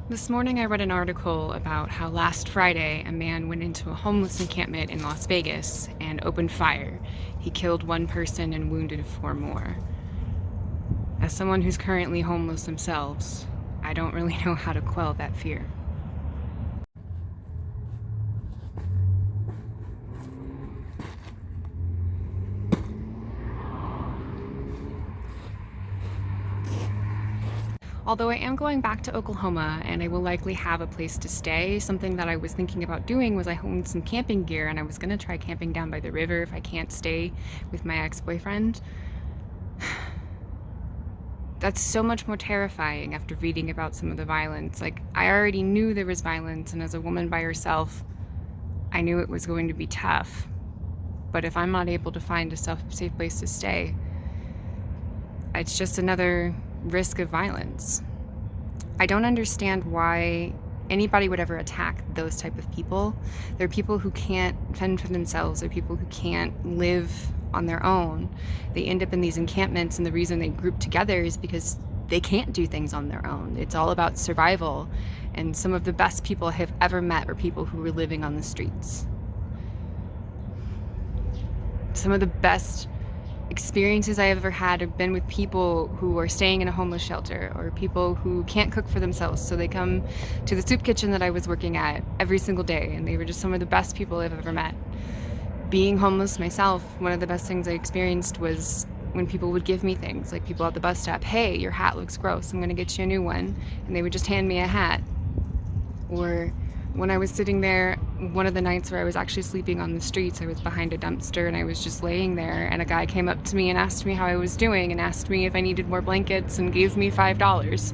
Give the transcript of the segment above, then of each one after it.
This morning I read an article about how last Friday a man went into a homeless encampment in Las Vegas and opened fire. He killed one person and wounded four more. As someone who's currently homeless themselves, I don't really know how to quell that fear. Although I am going back to Oklahoma and I will likely have a place to stay, something that I was thinking about doing was I owned some camping gear and I was gonna try camping down by the river if I can't stay with my ex-boyfriend. That's so much more terrifying after reading about some of the violence. Like, I already knew there was violence, and as a woman by herself, I knew it was going to be tough. But if I'm not able to find a safe place to stay, it's just another risk of violence. I don't understand why anybody would ever attack those type of people. They're people who can't fend for themselves. They're people who can't live on their own. They end up in these encampments, and the reason they group together is because they can't do things on their own. It's all about survival, and some of the best people I have ever met are people who were living on the streets. Some of the best experiences I ever had have been with people who are staying in a homeless shelter, or people who can't cook for themselves, so they come to the soup kitchen that I was working at every single day, and they were just some of the best people I've ever met. Being homeless myself, one of the best things I experienced was when people would give me things, like people at the bus stop. Hey, your hat looks gross, I'm gonna get you a new one. And they would just hand me a hat. Or when I was sitting there, one of the nights where I was actually sleeping on the streets, I was behind a dumpster and I was just laying there, and a guy came up to me and asked me how I was doing and asked me if I needed more blankets and gave me $5.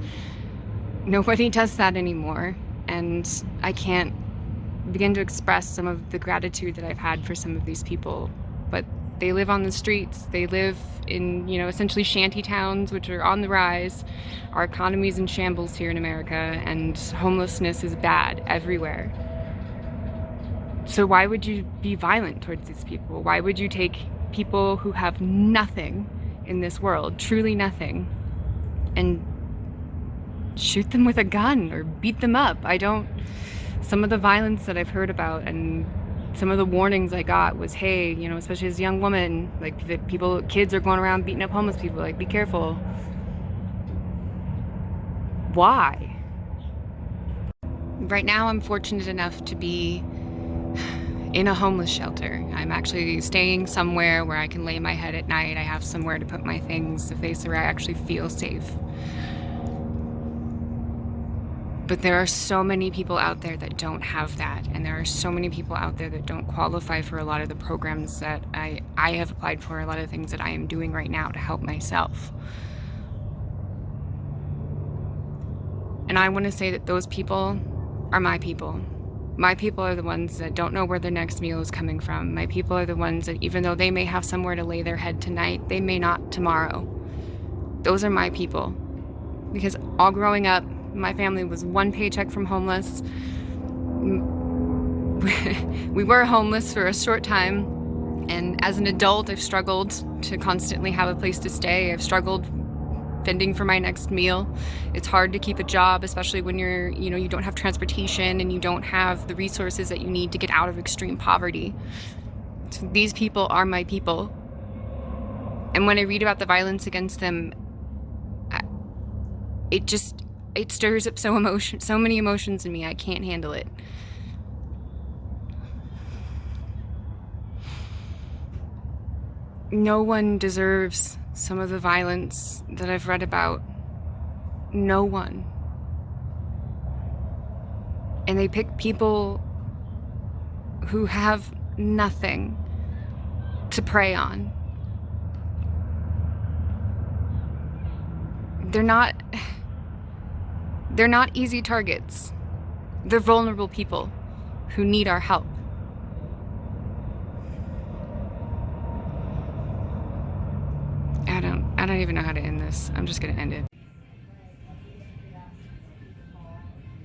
Nobody does that anymore, and I can't begin to express some of the gratitude that I've had for some of these people. But they live on the streets. They live in, essentially shanty towns, which are on the rise. Our economy's in shambles here in America, and homelessness is bad everywhere. So why would you be violent towards these people? Why would you take people who have nothing in this world, truly nothing, and shoot them with a gun or beat them up? Some of the violence that I've heard about and some of the warnings I got was, hey, especially as a young woman, like kids are going around beating up homeless people, like, be careful. Why? Right now I'm fortunate enough to be in a homeless shelter. I'm actually staying somewhere where I can lay my head at night. I have somewhere to put my things, a place where I actually feel safe. But there are so many people out there that don't have that, and there are so many people out there that don't qualify for a lot of the programs that I have applied for, a lot of things that I am doing right now to help myself. And I want to say that those people are my people. My people are the ones that don't know where their next meal is coming from. My people are the ones that, even though they may have somewhere to lay their head tonight, they may not tomorrow. Those are my people. Because all growing up, my family was one paycheck from homeless. We were homeless for a short time, and as an adult, I've struggled to constantly have a place to stay. I've struggled fending for my next meal. It's hard to keep a job, especially when you don't have transportation and you don't have the resources that you need to get out of extreme poverty. So these people are my people. And when I read about the violence against them, it stirs up so many emotions in me. I can't handle it. No one deserves some of the violence that I've read about. No one. And they pick people who have nothing to prey on. They're not easy targets. They're vulnerable people who need our help. I don't even know how to end this. I'm just gonna end it.